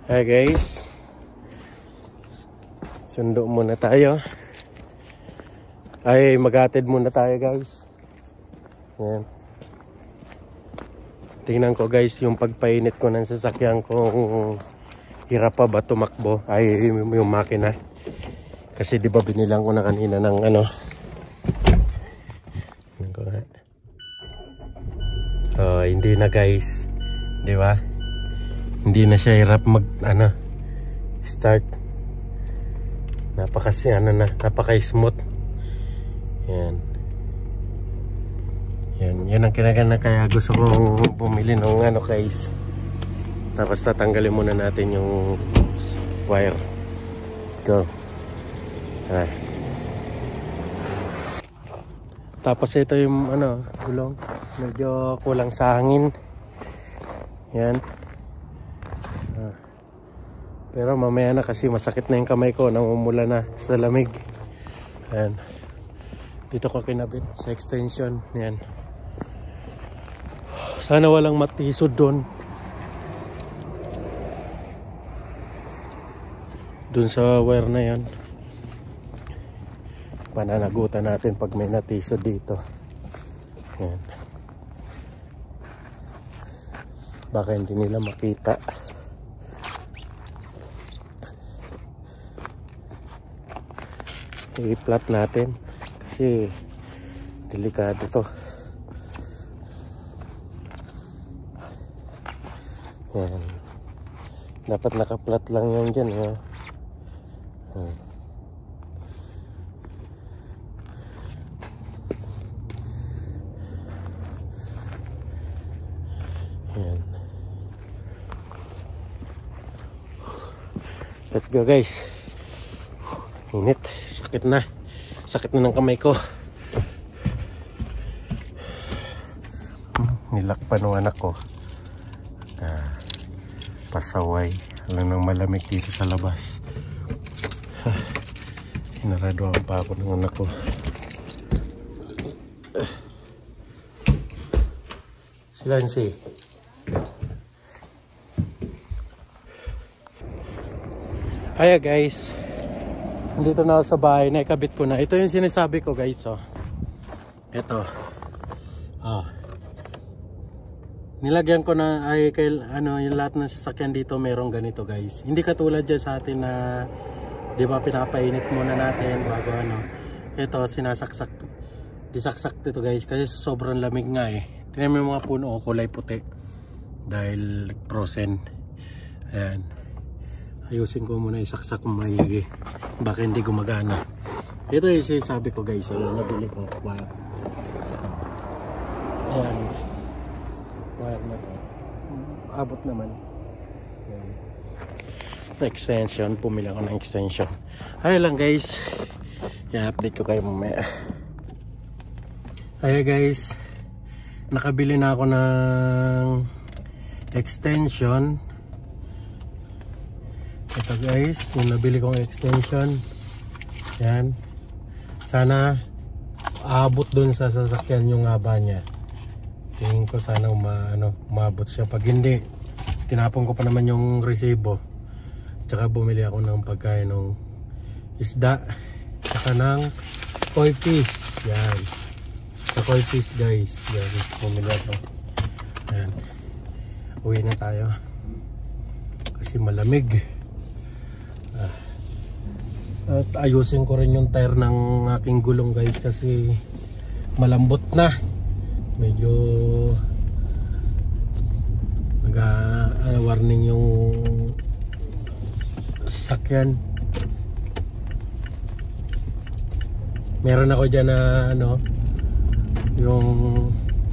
Hi guys, sundo muna tayo. Ay, maghatid muna tayo guys. Yan. Tingnan ko guys yung pagpainit ko ng sasakyan kung hirap pa ba tumakbo. Ay, yung makina. Kasi di ba binilang ko na kanina ng ano. Oh, hindi na guys. Di ba? Hindi na siya hirap mag start. Napaka-smooth. Yan. Yan ang kinagana, kaya gusto kong bumili ng guys. Tapos tatanggalin muna natin yung wire. Let's go. Alright. Tapos ito yung gulong. Medyo kulang sa hangin. Yan. Pero mamaya na kasi masakit na yung kamay ko, namumula na sa lamig. Ayan. Dito ko kinabit sa extension. Yan. Sana walang matisod doon. Doon sa wire na yan. Pananagutan natin pag may natisod dito. Yan. Baka hindi nila makita. I-flat natin kasi delikado to. Yan. Dapat naka-flat lang yan dyan. Yan. Let's go guys. Init. Sakit na ng kamay ko. Nilakpan ng anak ko. Pasaway. Alam nang malamig dito sa labas. Sinaraduhan pa ako ng anak ko. Silansi. Hiya guys. Dito na ako sa bahay, naikabit ko na. Ito yung sinasabi ko guys, oh. Ito. Oh. Nilagyan ko na yung lahat ng sasakyan dito merong ganito guys. Hindi katulad dyan sa atin na, di ba, pinapainit muna natin bago Ito, sinasaksak. Disaksak dito guys kasi sobrang lamig nga eh. Tingnan mo yung mga puno, kulay puti. Dahil frozen. Ayan. Ayusin ko muna, isaksak kung maigi. Baka hindi gumagana. Ito yung sinasabi ko guys, yung nabili ko. Wire. Ayan. Wire na to. Abot naman. Ayan. Extension. Pumili ako ng extension. Ayun lang guys. I-update ko kayo mamaya. Ayun guys. Nakabili na ako ng extension. Ito guys, yung nabili kong extension. Yan. Sana aabot dun sa sasakyan yung haba niya. Tingin ko sana umabot siya. Pag hindi, tinapon ko pa naman yung resibo. Tsaka bumili ako ng pagkain ng isda. Tsaka ng koi fish. Yan. Sa koi fish guys. Yan. Bumili ako. Yan. Uwi na tayo. Kasi malamig. At ayusin ko rin yung tire ng aking gulong guys kasi malambot na. Medyo warning yung sasakyan. Meron ako dyan na yung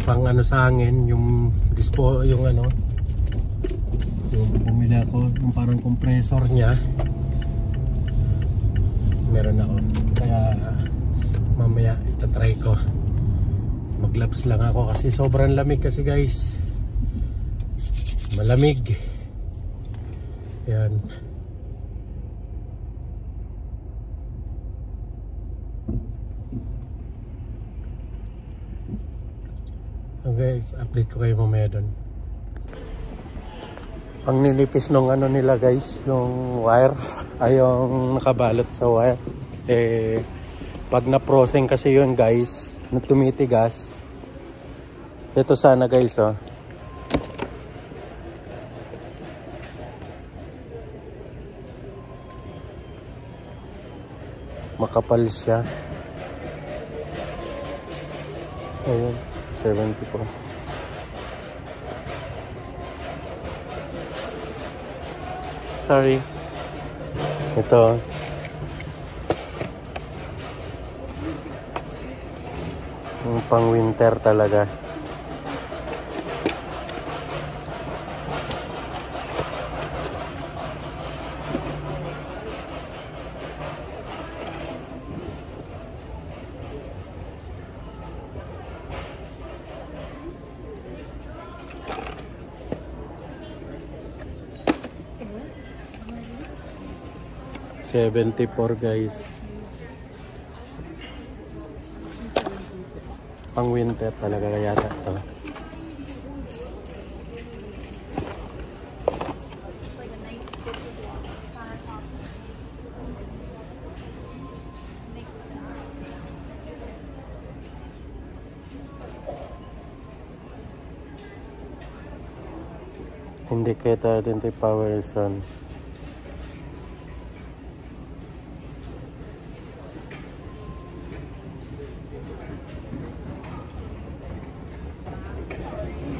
pang sa hangin, yung dispo, yung yung bumili ako yung parang compressor nya. Meron ako, kaya mamaya itatry ko. Mag-gloves lang ako kasi sobrang lamig kasi guys. Malamig. Yan. Okay, update ko kayo mamaya doon. Ang ninipis nung ano nila guys, yung wire, ay yung nakabalot sa wire. Eh, pag na-frozen kasi yun guys, na tumitigas. Ito sana guys, oh. Makapal siya. Ayun, 74. Sorry. Ito. Yung pang winter talaga. $74 guys. Pang winter talaga kaya ito. Indicator identity power is on.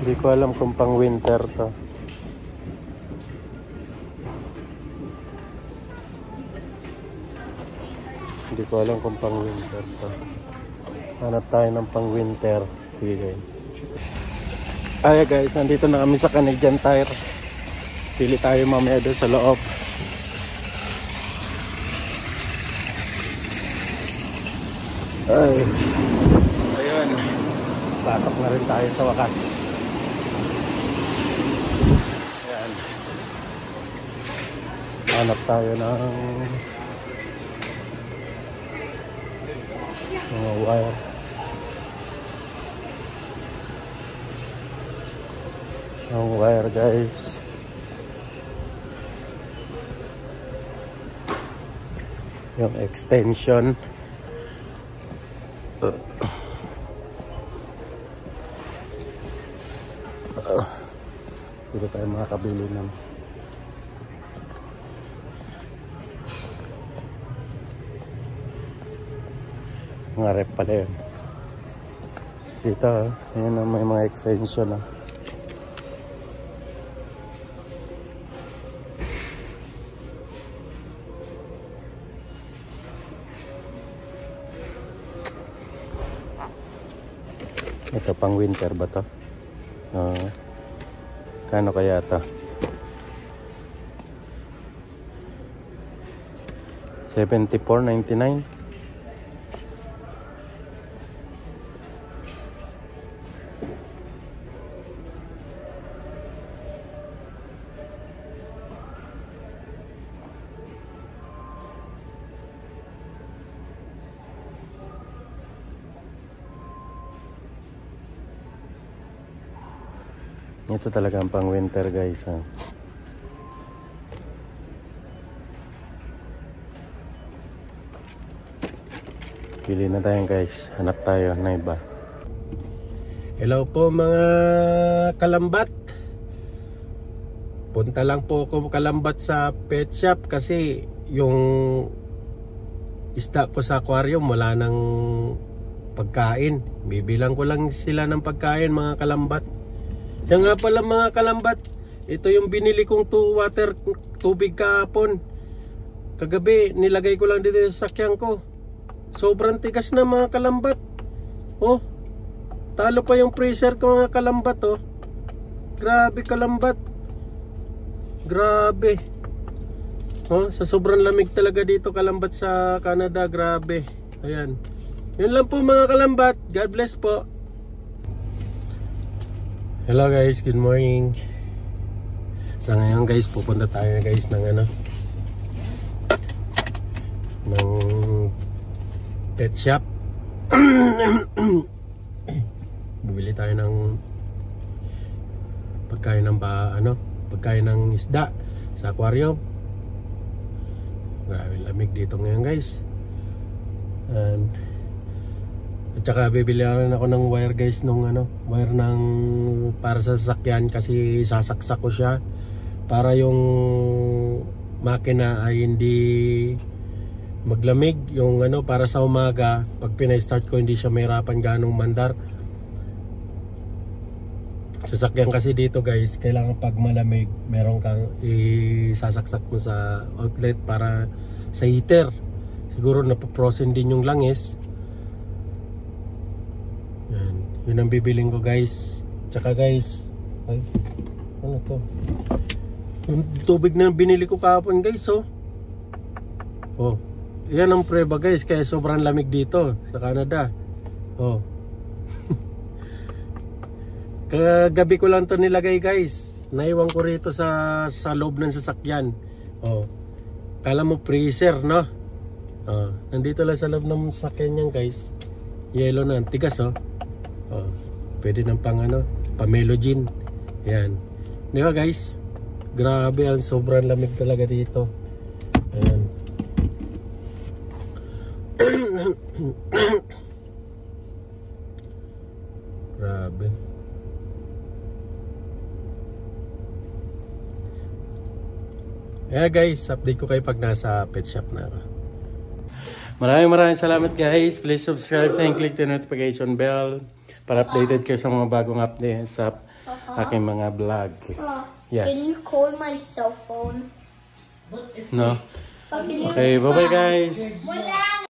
Hindi ko alam kung pang winter to. Hindi ko alam kung pang winter to. Hanap tayo ng pang winter. Sige guys. Ay guys, nandito na kami sa Canadian Tire. Pili tayo mamaya doon sa loob. Ay. Ayun. Pasok na rin tayo sa wakas. Ayan. Hanap tayo ng mga wire. Ang wire guys. Yung extension. Dito tayo makakabili ng mga rep pala yun. Dito, yun may mga extension. Ito pang winter ba to? Kano kaya ito? $74.99. Ito talaga ang pang winter guys. Pili na tayo guys. Hanap tayo na iba. Hello po mga kalambat. Punta lang po ako kalambat sa pet shop kasi yung isda ko sa aquarium wala nang pagkain. Bibilang ko lang sila ng pagkain mga kalambat. Yan nga pala mga kalambat, ito yung binili kong tubig kahapon. Kagabi, nilagay ko lang dito sa sakyan ko. Sobrang tigas na mga kalambat. Oh, talo pa yung freezer ko mga kalambat oh. Grabe kalambat. Grabe. Oh, sa sobrang lamig talaga dito kalambat sa Canada, grabe. Ayan. Yun lang po mga kalambat. God bless po. Hello guys, good morning. Sa ngayon guys, pupunta tayo guys ng ng pet shop. Bumili tayo ng pagkain ng pagkain ng isda sa aquarium. Grabe lamig dito ngayon guys. At saka bibili ako ng wire guys, nung wire ng para sa sasakyan, kasi sasaksak ko siya para yung makina ay hindi maglamig, yung para sa umaga pag pinay-start ko hindi siya mahirapan ganong mandar. Sasakyan kasi dito guys, kailangan pag malamig meron kang isasaksak mo sa outlet para sa heater. Siguro napoprosen din yung langis. Yan, yun ang bibiling ko guys. Tsaka guys, ay, ano to? Yung tubig na binili ko kahapon guys, oh. Oh, yan ang preba guys, kaya sobrang lamig dito sa Canada. Oh. Kagabi ko lang to nilagay guys. Naiwan ko rito sa loob ng sasakyan. Oh. Kala mo freezer, no? Oh, nandito lang sa loob ng sasakyan niyan guys. Yellow na, tigas oh. Oh. Pwede ng pang pamelogin. Yan. Di ba guys? Grabe, ang sobrang lamig talaga dito. Ayan. Grabe. Guys, update ko kayo pag nasa pet shop na ako. Maraming salamat guys. Please subscribe and click the notification bell para updated kayo sa mga bagong update sa aking mga vlog. Yes. Can you call my cell phone? No? Okay, bye bye guys. Wala.